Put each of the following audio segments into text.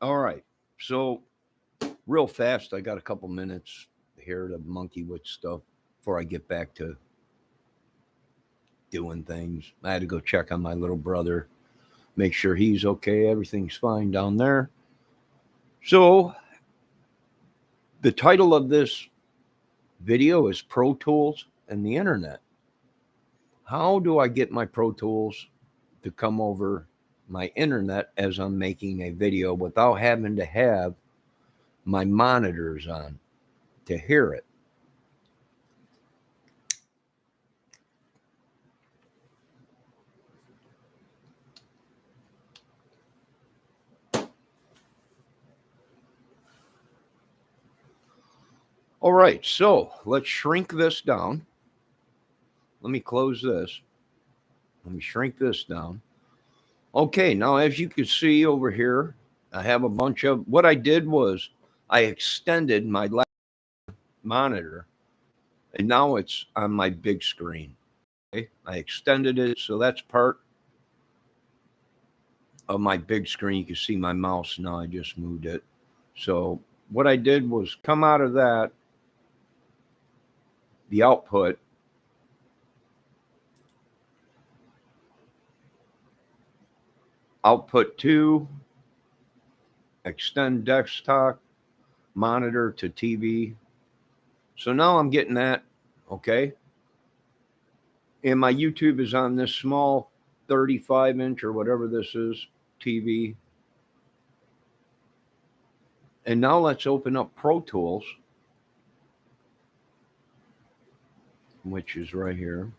All right. So, real fast, I got a couple minutes here to monkey with stuff before I get back to doing things. I had to go check on my little brother, make sure he's okay. Everything's fine down there. So, the title of this video is Pro Tools and the Internet. How do I get my Pro Tools to come over my internet as I'm making a video without having to have my monitors on to hear it? All right, so let's shrink this down. Let me close this. Let me shrink this down. Okay, now as you can see over here, I have a bunch of, what I did was I extended my monitor and now it's on my big screen. Okay, I extended it, so that's part of my big screen. You can see my mouse now, I just moved it. So what I did was come out of that, the output, output to extend desktop monitor to TV. So now I'm getting that, okay? And my YouTube is on this small 35-inch or whatever this is TV. And now let's open up Pro Tools, which is right here,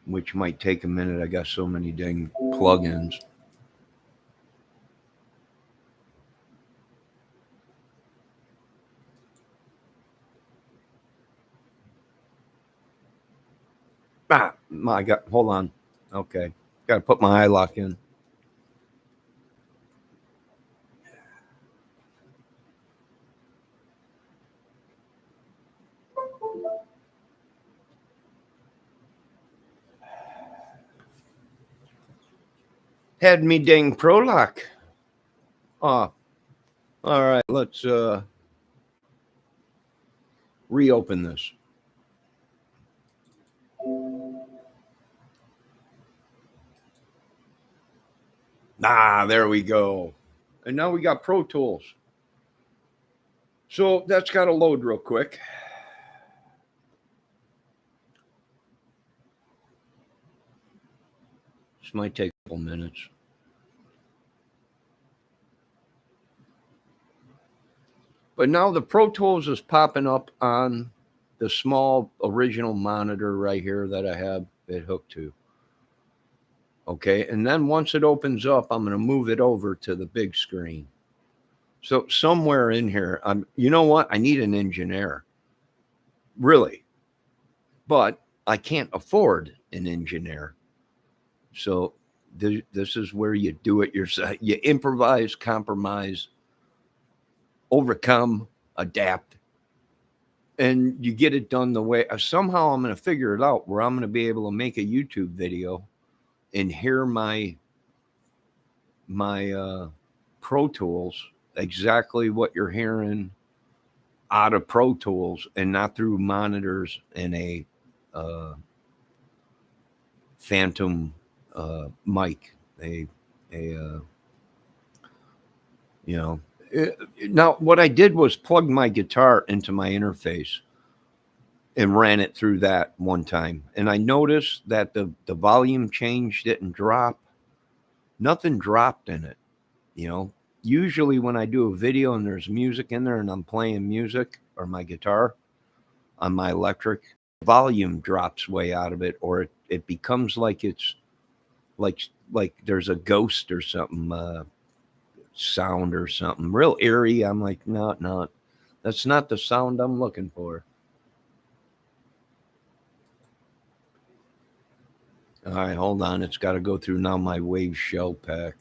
which might take a minute. I got so many dang plugins. My God, hold on. Okay, got to put my eye lock in. Had me dang pro lock. Oh, all right. Let's reopen this. There we go. And now we got Pro Tools. So that's got to load real quick. This might take a couple minutes. But now the Pro Tools is popping up on the small original monitor right here that I have it hooked to. Okay, and then once it opens up, I'm going to move it over to the big screen. So somewhere in here, you know what? I need an engineer, really, but I can't afford an engineer. So this is where you do it yourself. You improvise, compromise, overcome, adapt, and you get it done the way. Somehow I'm going to figure it out where I'm going to be able to make a YouTube video and hear my Pro Tools, exactly what you're hearing out of Pro Tools and not through monitors and a phantom mic. Now what I did was plug my guitar into my interface and ran it through that one time. And I noticed that the volume change didn't drop. Nothing dropped in it. Usually when I do a video and there's music in there and I'm playing music or my guitar on my electric, volume drops way out of it, or it becomes like it's like there's a ghost or something, sound or something real eerie. I'm like, no, that's not the sound I'm looking for. All right, hold on. It's got to go through now my Wave Shell pack,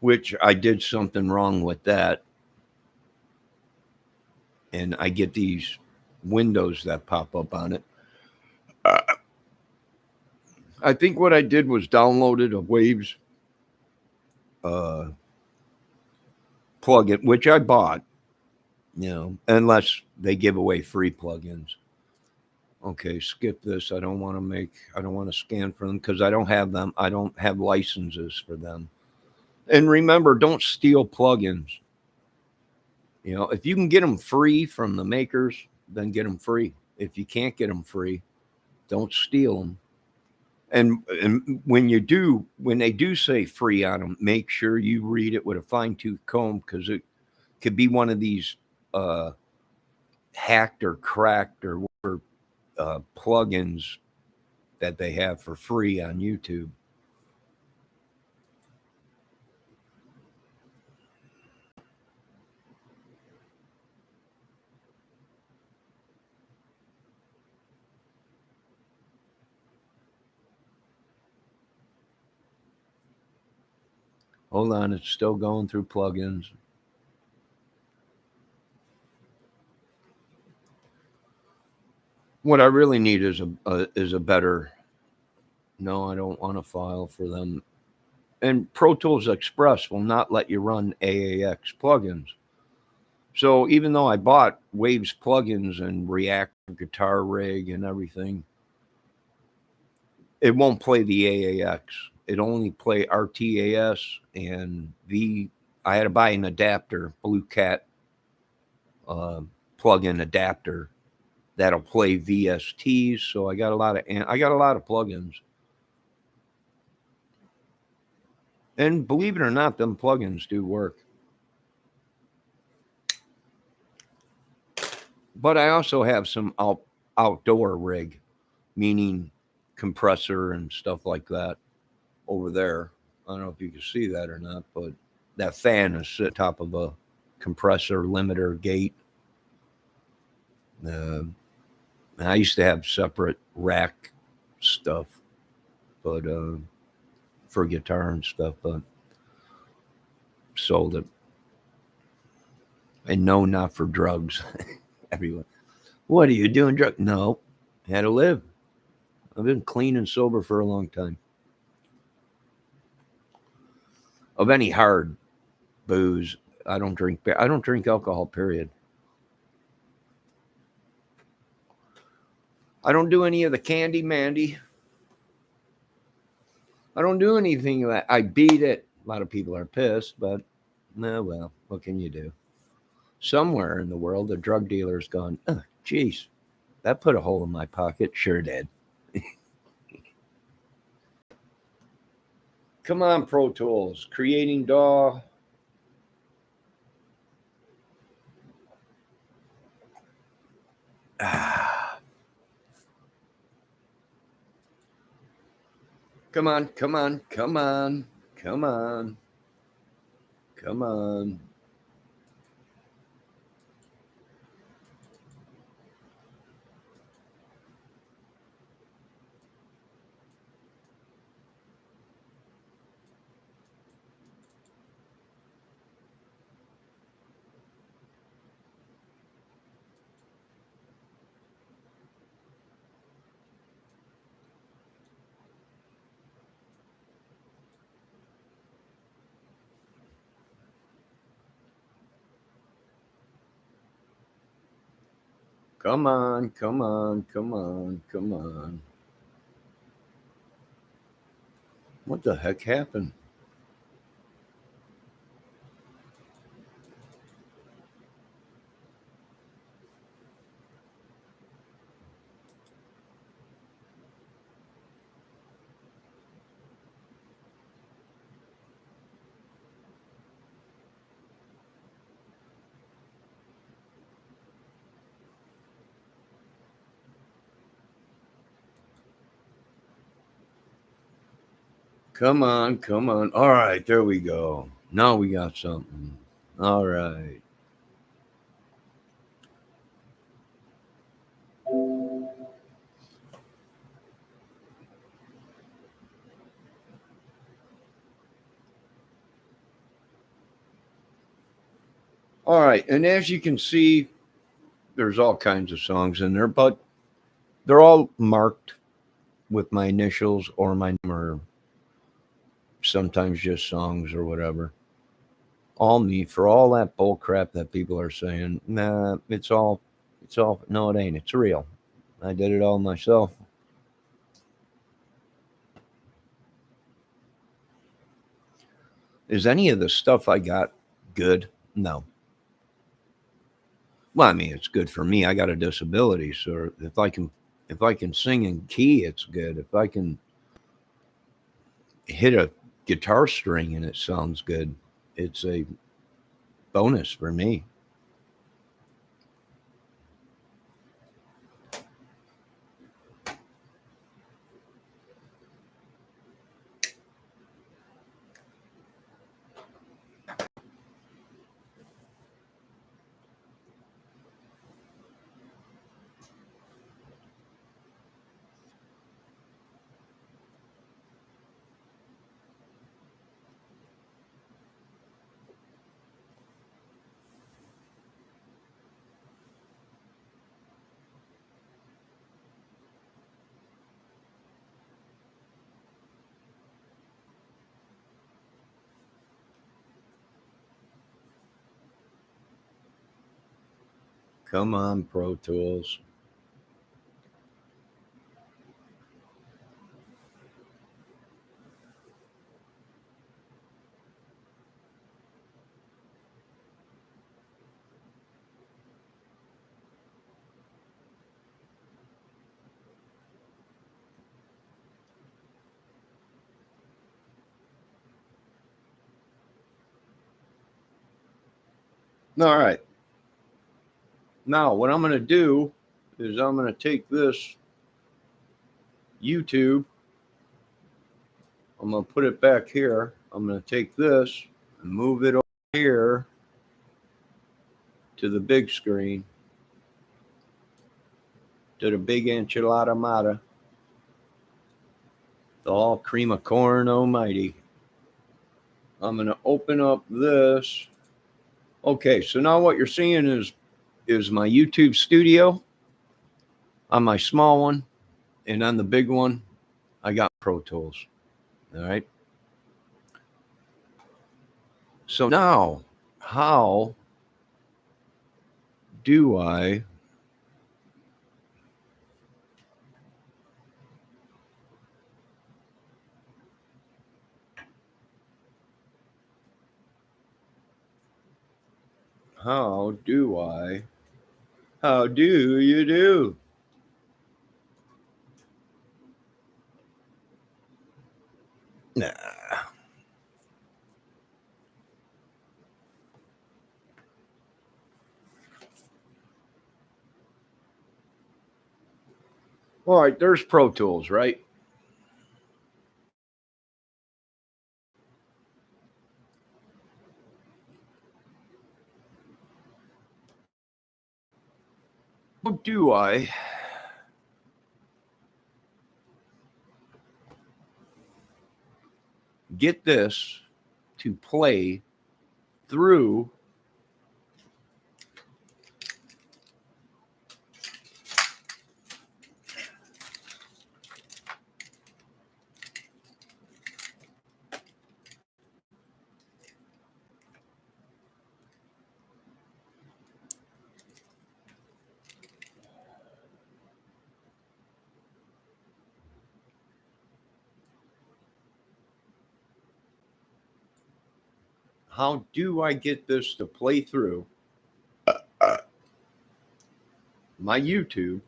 which I did something wrong with that. And I get these windows that pop up on it. I think what I did was downloaded a Waves uh, plugin, which I bought, unless they give away free plugins. Okay, skip this. I don't want to scan for them because I don't have them. I don't have licenses for them. And remember, don't steal plugins. If you can get them free from the makers, then get them free. If you can't get them free, don't steal them. And when they do say free on them, make sure you read it with a fine tooth comb because it could be one of these hacked or cracked or whatever plugins that they have for free on YouTube. Hold on, it's still going through plugins. What I really need is a better. No, I don't want a file for them. And Pro Tools Express will not let you run AAX plugins. So even though I bought Waves plugins and React Guitar Rig and everything, it won't play the AAX. It only play RTAS and I had to buy an adapter, Blue Cat plugin adapter that'll play VSTs. So I got a lot of plugins. And believe it or not, them plugins do work. But I also have some outdoor rig, meaning compressor and stuff like that over there. I don't know if you can see that or not, but that fan is at the top of a compressor limiter gate. I used to have separate rack stuff, but for guitar and stuff, but sold it. And no, not for drugs. Everyone, what are you doing? Drug? No, had to live. I've been clean and sober for a long time. Of any hard booze, I don't drink alcohol, period. I don't do any of the candy mandy. I don't do anything of that. I beat it. A lot of people are pissed, but no, well, what can you do? Somewhere in the world, a drug dealer's gone, oh, geez, that put a hole in my pocket. Sure did. Come on, Pro Tools. Creating DAW. Come on, come on, come on, come on, come on. Come on, come on, come on, come on. What the heck happened? Come on, come on. All right, there we go. Now we got something. All right. All right, and as you can see, there's all kinds of songs in there, but they're all marked with my initials or my number. sometimes just songs or whatever. All me for all that bull crap that people are saying. Nah, it's all. No, it ain't. It's real. I did it all myself. Is any of the stuff I got good? No. Well, I mean, it's good for me. I got a disability, so if I can sing in key, it's good. If I can hit a guitar string and it sounds good, it's a bonus for me. Come on, Pro Tools. All right. Now, what I'm going to do is I'm going to take this YouTube, I'm going to put it back here. I'm going to take this and move it over here to the big screen, to the big enchilada mata, the all cream of corn almighty. I'm going to open up this. Okay, so now what you're seeing is my YouTube studio on my small one, and on the big one, I got Pro Tools. All right. So now, how do I how do I how do you do? Nah. All right, there's Pro Tools, right? How do I get this to play through how do I get this to play through my YouTube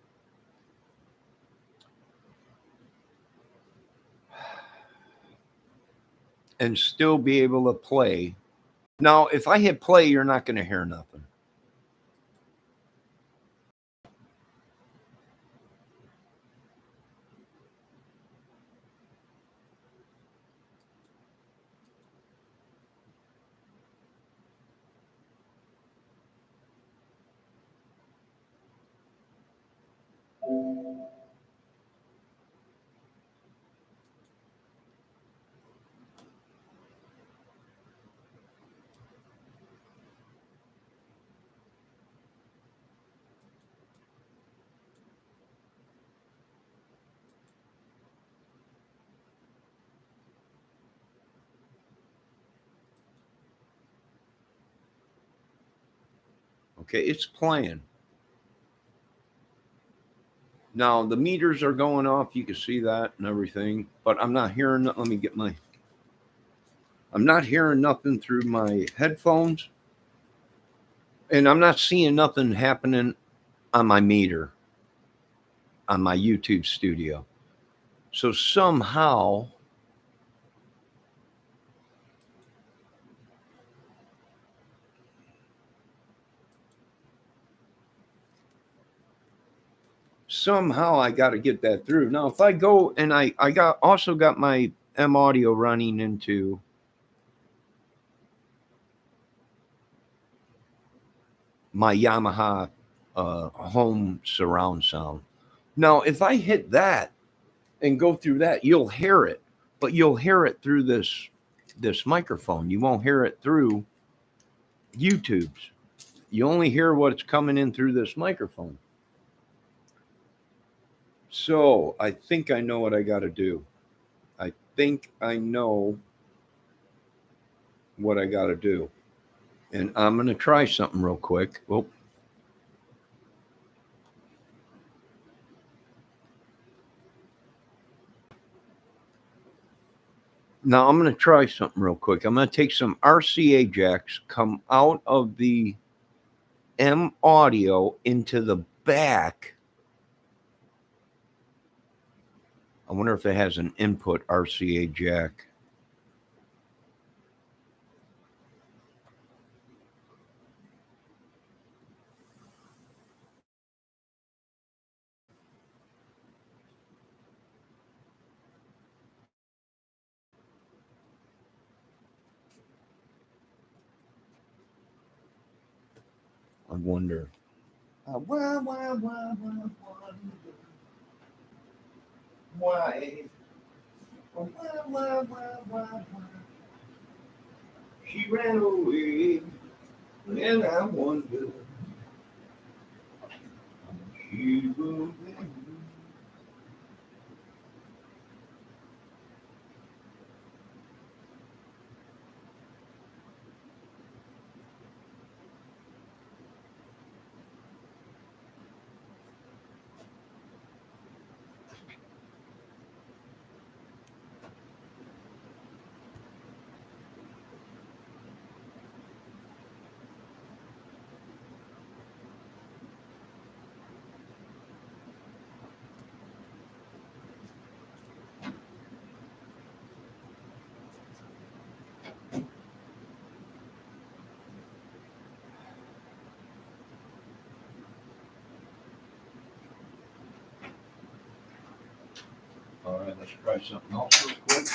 and still be able to play? Now, if I hit play, you're not going to hear nothing. Okay, it's playing. Now the meters are going off. You can see that and everything, but I'm not hearing. Let me get my. I'm not hearing nothing through my headphones, and I'm not seeing nothing happening on my meter on my YouTube studio. So somehow I got to get that through. Now, if I go and I got also got my M audio running into my Yamaha home surround sound. Now, if I hit that and go through that, you'll hear it, but you'll hear it through this microphone. You won't hear it through YouTube's. You only hear what's coming in through this microphone. So I think I know what I got to do. I think I know what I got to do. And I'm going to try something real quick. Oh, now I'm going to try something real quick. I'm going to take some RCA jacks, come out of the M audio into the back. I wonder if it has an input RCA jack. I wonder. Why? She ran away, and I wonder. She will. All right, let's try something else real quick.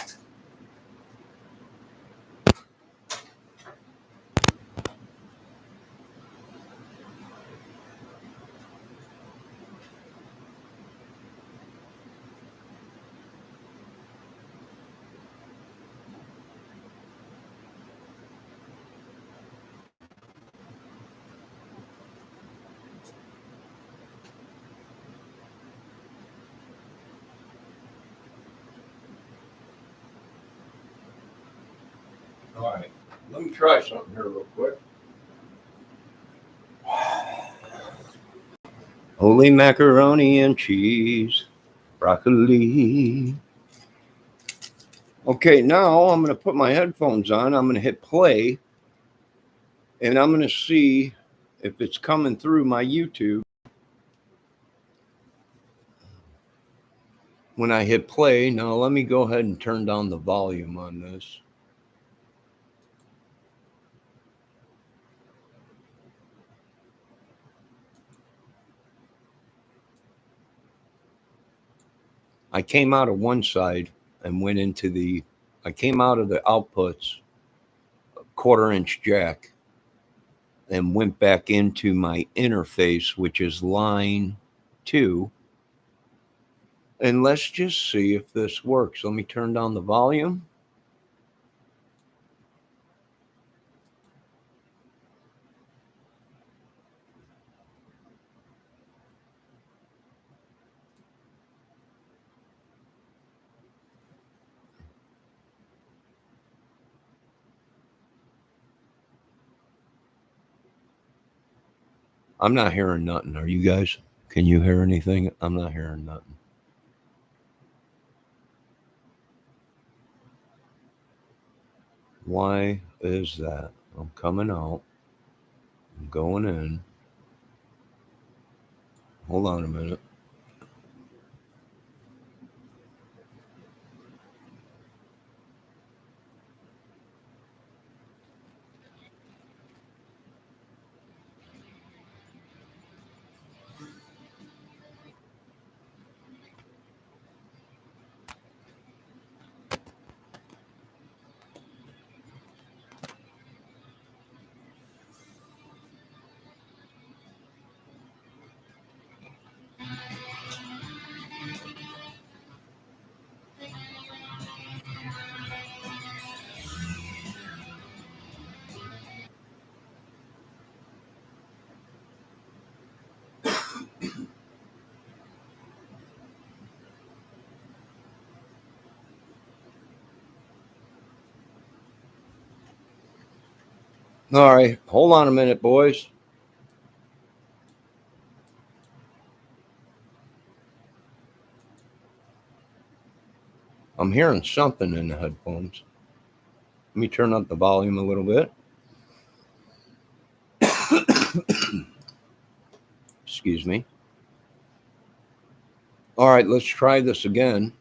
All right, let me try something here real quick. Holy macaroni and cheese, broccoli. Okay, now I'm going to put my headphones on. I'm going to hit play, and I'm going to see if it's coming through my YouTube. When I hit play, now let me go ahead and turn down the volume on this. I came out of one side and went into I came out of the outputs, quarter-inch jack, and went back into my interface, which is line 2. And let's just see if this works. Let me turn down the volume. I'm not hearing nothing. Are you guys? Can you hear anything? I'm not hearing nothing. Why is that? I'm coming out. I'm going in. Hold on a minute. All right. Hold on a minute, boys. I'm hearing something in the headphones. Let me turn up the volume a little bit. Excuse me. All right, let's try this again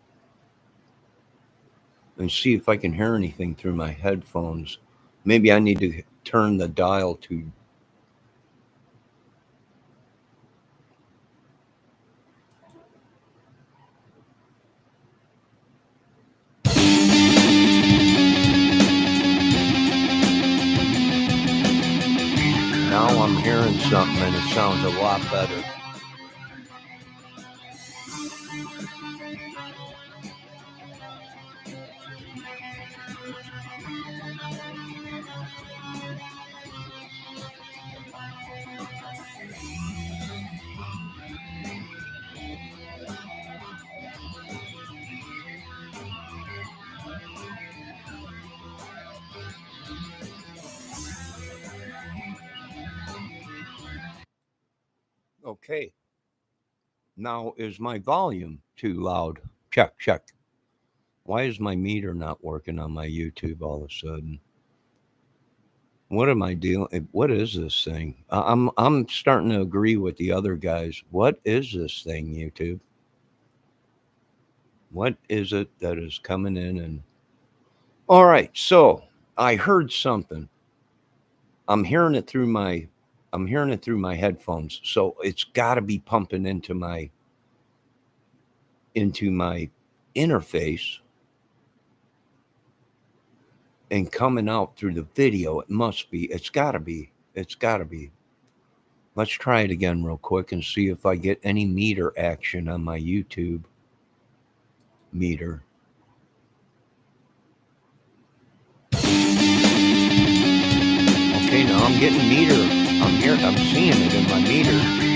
and see if I can hear anything through my headphones. Maybe I need to turn the dial to. Now I'm hearing something and it sounds a lot better. Okay. Now, is my volume too loud? Check, check. Why is my meter not working on my YouTube all of a sudden? What am I dealing? What is this thing? I'm starting to agree with the other guys. What is this thing, YouTube? What is it that is coming in? And all right, so I heard something. I'm hearing it through my headphones. So it's got to be pumping into my interface and coming out through the video. It must be. It's got to be. It's got to be. Let's try it again real quick and see if I get any meter action on my YouTube meter. Okay, now I'm getting meter. I'm seeing it in my meter.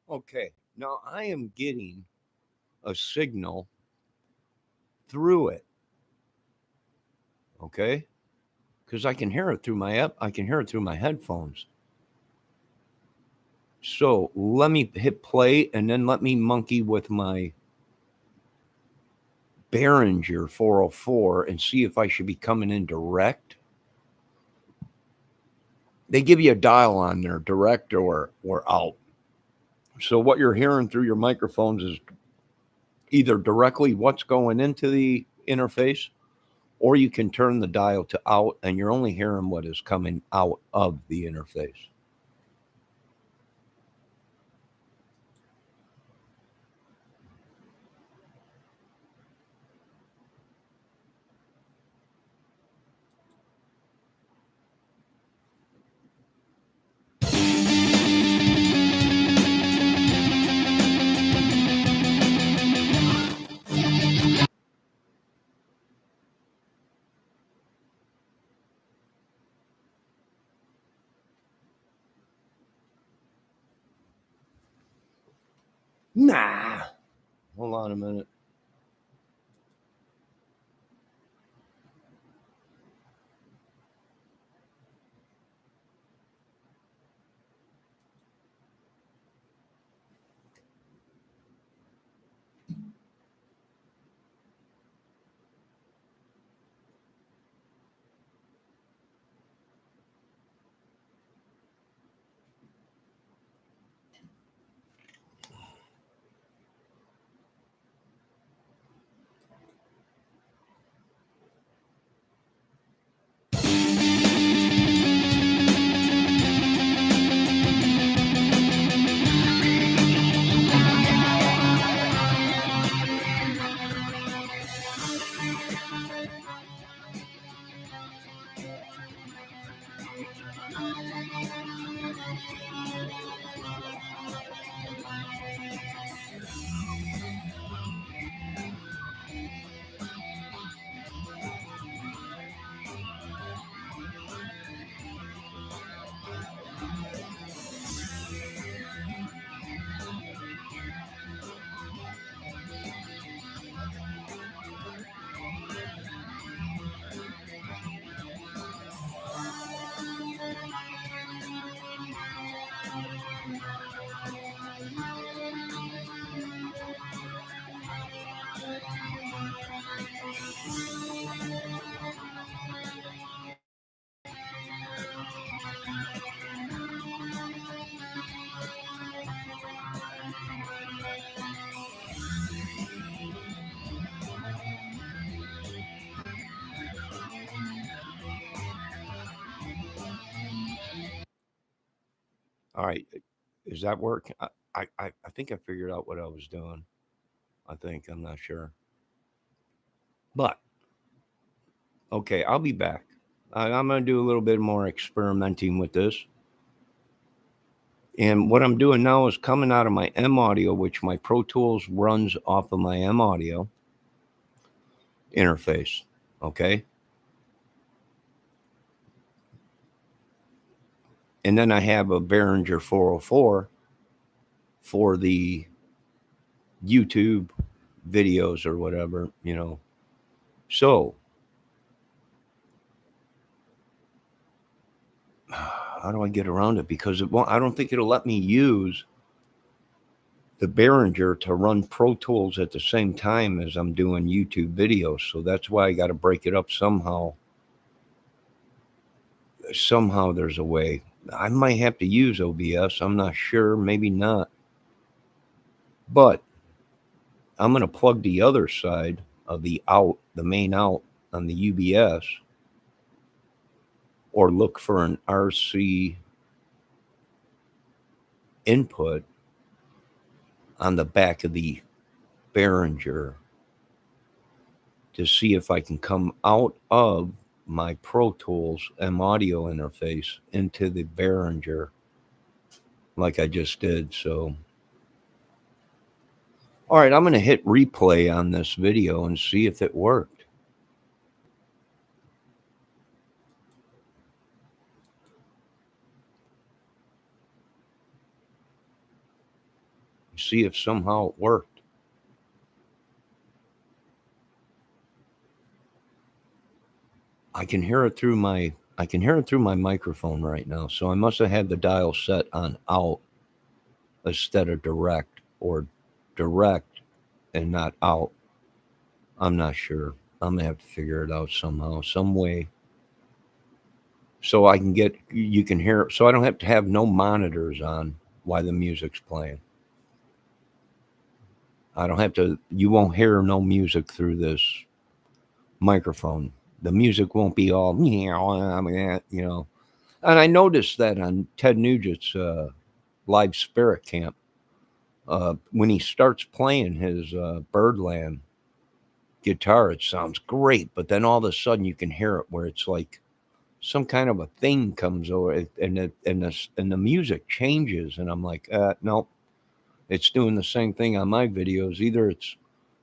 Okay, now I am getting a signal through it. Okay, because I can hear it through my I can hear it through my headphones. So let me hit play and then let me monkey with my Behringer 404 and see if I should be coming in direct. They give you a dial on there, direct or out. So what you're hearing through your microphones is either directly what's going into the interface, or you can turn the dial to out and you're only hearing what is coming out of the interface. Nah. Hold on a minute. All right. Is that work? I think I figured out what I was doing. I think. I'm not sure. But, okay, I'll be back. I'm going to do a little bit more experimenting with this. And what I'm doing now is coming out of my M Audio, which my Pro Tools runs off of my M Audio interface. Okay. And then I have a Behringer 404 for the YouTube videos or whatever, you know. So, how do I get around it? Because it won't, I don't think it'll let me use the Behringer to run Pro Tools at the same time as I'm doing YouTube videos. So that's why I got to break it up somehow. Somehow there's a way. I might have to use OBS. I'm not sure. Maybe not. But I'm going to plug the other side of the out, the main out on the UBS, or look for an RC input on the back of the Behringer to see if I can come out of my Pro Tools M Audio interface into the Behringer like I just did. So, all right, I'm going to hit replay on this video and see if it worked. See if somehow it worked. I can hear it through my microphone right now. So I must have had the dial set on out instead of direct, or direct and not out. I'm not sure. I'm gonna have to figure it out somehow, some way. So I can get, you can hear it. So I don't have to have no monitors on while the music's playing. I don't have to, you won't hear no music through this microphone. The music won't be all, you know. And I noticed that on Ted Nugent's live Spirit Camp, when he starts playing his Birdland guitar, it sounds great. But then all of a sudden you can hear it where it's like some kind of a thing comes over it, and the music changes. And I'm like, nope, it's doing the same thing on my videos. Either it's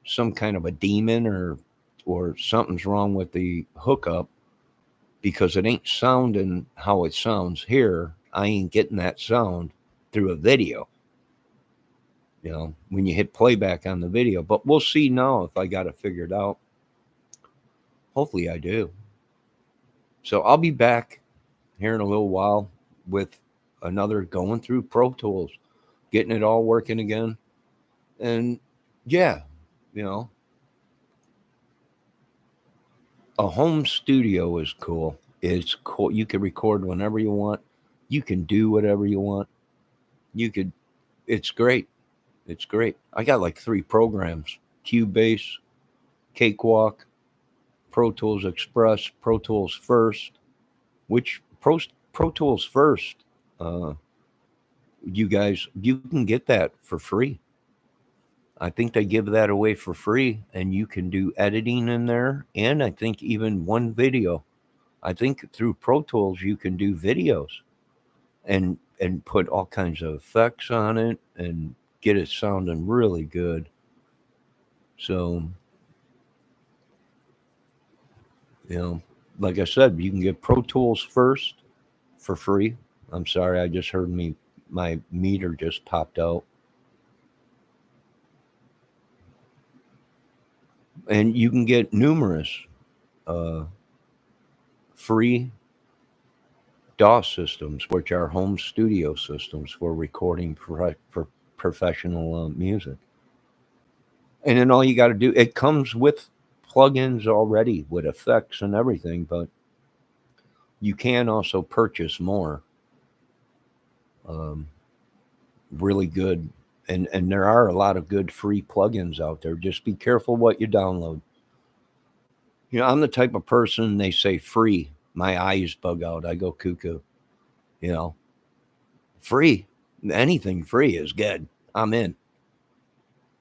some kind of a demon, or something's wrong with the hookup, because it ain't sounding how it sounds here. I ain't getting that sound through a video. when you hit playback on the video. But we'll see now if I got it figured out. Hopefully I do. So I'll be back here in a little while with another going through Pro Tools, getting it all working again. And yeah, you know, a home studio is cool. It's cool. You can record whenever you want. You can do whatever you want. You could, it's great. It's great. I got like 3 programs: Cubase, Cakewalk, Pro Tools Express, Pro Tools First, which Pro Tools First, uh, you guys, you can get that for free. I think they give that away for free, and you can do editing in there, and I think even one video. I think through Pro Tools you can do videos and put all kinds of effects on it and get it sounding really good. So, you know, like I said, you can get Pro Tools First for free. I'm sorry, I just heard my meter just popped out. And you can get numerous uh, free DAW systems, which are home studio systems for recording for professional music. And then all you got to do, it comes with plugins already with effects and everything, but you can also purchase more. Um, really good. And there are a lot of good free plugins out there. Just be careful what you download. I'm the type of person, they say free, my eyes bug out. I go cuckoo. You know, free, anything free is good. I'm in.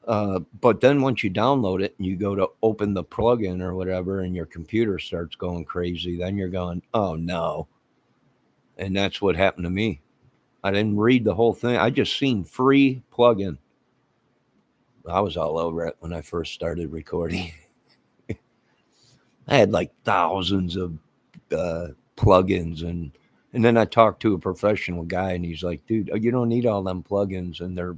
But then once you download it and you go to open the plugin or whatever, and your computer starts going crazy, then you're going, oh no. And that's what happened to me. I didn't read the whole thing. I just seen free plugin. I was all over it when I first started recording. I had like thousands of plugins, and then I talked to a professional guy, and he's like, "Dude, you don't need all them plugins, and they're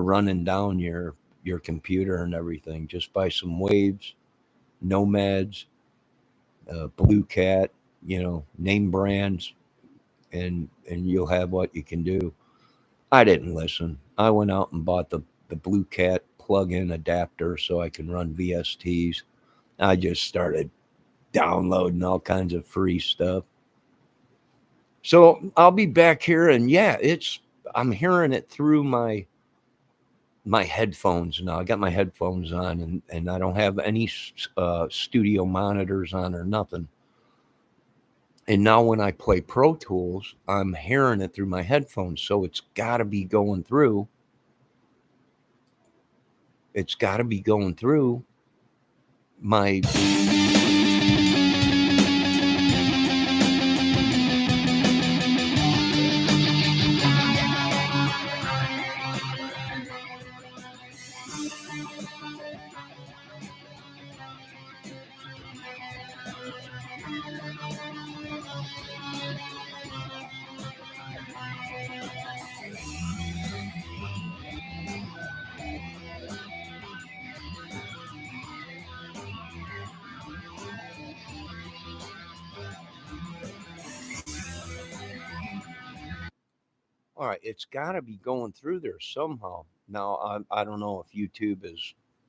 running down your computer and everything. Just buy some Waves, Nomads, Blue Cat, name brands, and you'll have what you can do." I didn't listen. I went out and bought the Blue Cat plug-in adapter so I can run VSTs. I just started downloading all kinds of free stuff. So I'll be back here, and yeah, I'm hearing it through my headphones now. I got my headphones on, and I don't have any studio monitors on or nothing. And now when I play Pro Tools, I'm hearing it through my headphones. So it's got to be going through. It's got to be going through my. All right, it's got to be going through there somehow. Now I don't know if YouTube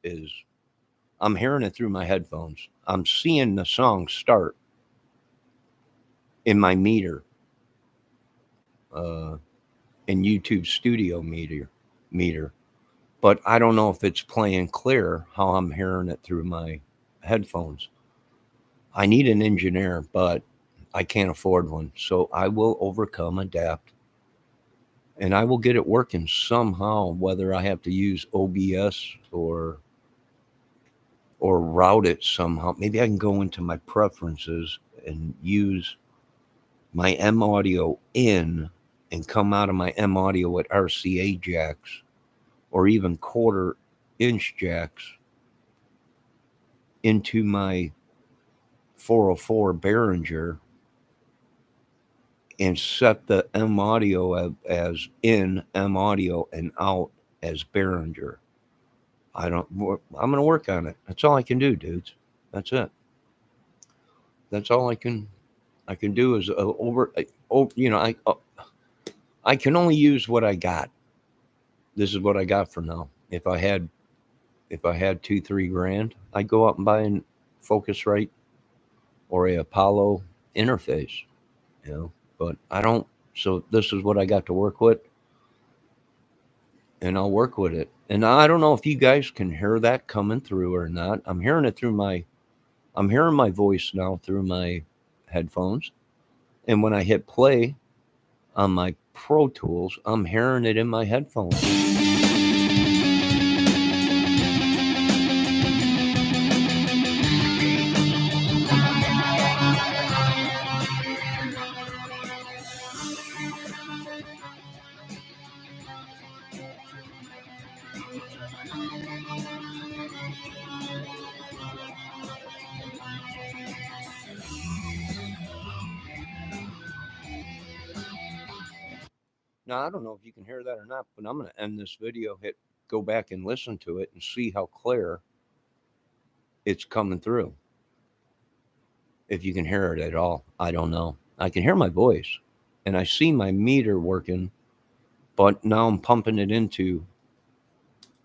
is. I'm hearing it through my headphones. I'm seeing the song start in my meter, uh, in YouTube Studio meter, but I don't know if it's playing clear how I'm hearing it through my headphones. I need an engineer, but I can't afford one, so I will overcome, adapt, and I will get it working somehow, whether I have to use OBS or route it somehow. Maybe I can go into my preferences and use my M audio in and come out of my M audio with RCA jacks or even 1/4 inch jacks into my 404 Behringer and set the M audio as in M audio and out as Behringer. I'm going to work on it. That's all I can do, dudes. That's it. That's all I can do is I can only use what I got. This is what I got for now. If I had 2-3 grand, I'd go out and buy a Focusrite or a Apollo interface, but I don't. So this is what I got to work with, and I'll work with it. And I don't know if you guys can hear that coming through or not. I'm hearing my voice now through my headphones. And when I hit play on my Pro Tools, I'm hearing it in my headphones. Now, I don't know if you can hear that or not, but I'm going to end this video, go back and listen to it and see how clear it's coming through. If you can hear it at all, I don't know. I can hear my voice and I see my meter working, but now I'm pumping it into,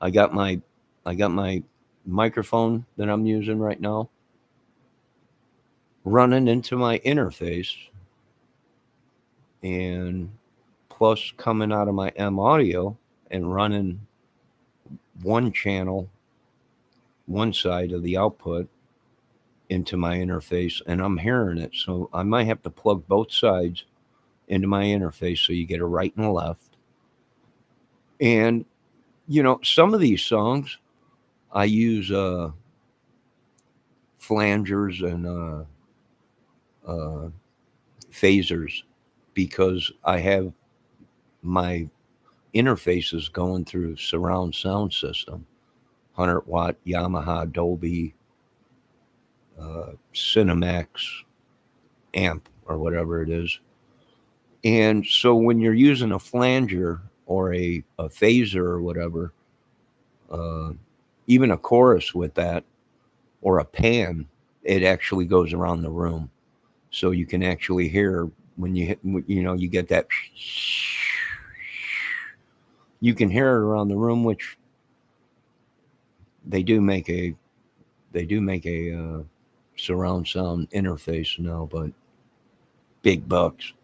I got my microphone that I'm using right now running into my interface, and plus coming out of my M audio and running one channel, one side of the output into my interface, and I'm hearing it. So I might have to plug both sides into my interface so you get a right and a left. And some of these songs I use flangers and phasers because I have my interfaces going through surround sound system, 100-watt Yamaha Dolby Cinemax amp or whatever it is. And so when you're using a flanger or a phaser or whatever, even a chorus with that or a pan, it actually goes around the room. So you can actually hear when you hit, you get that, you can hear it around the room, which they do make a surround sound interface now, but big bucks.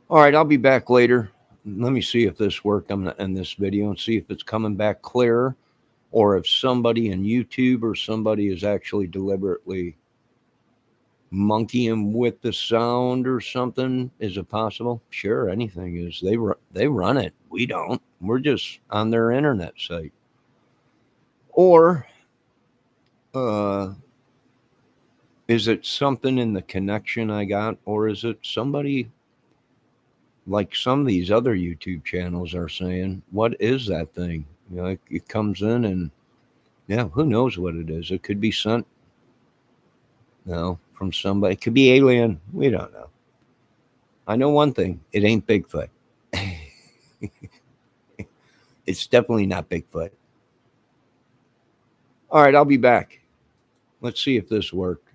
All right, I'll be back later. Let me see if this worked. I'm going to end this video and see if it's coming back clearer, or if somebody in YouTube or somebody is actually deliberately monkeying with the sound or something. Is it possible? Sure, anything is. They run it. We don't. We're just on their internet site. Or is it something in the connection I got, or is it somebody like some of these other YouTube channels are saying? What is that thing? It comes in and who knows what it is? It could be sent, from somebody. It could be alien. We don't know. I know one thing. It ain't Bigfoot. It's definitely not Bigfoot. All right, I'll be back. Let's see if this worked.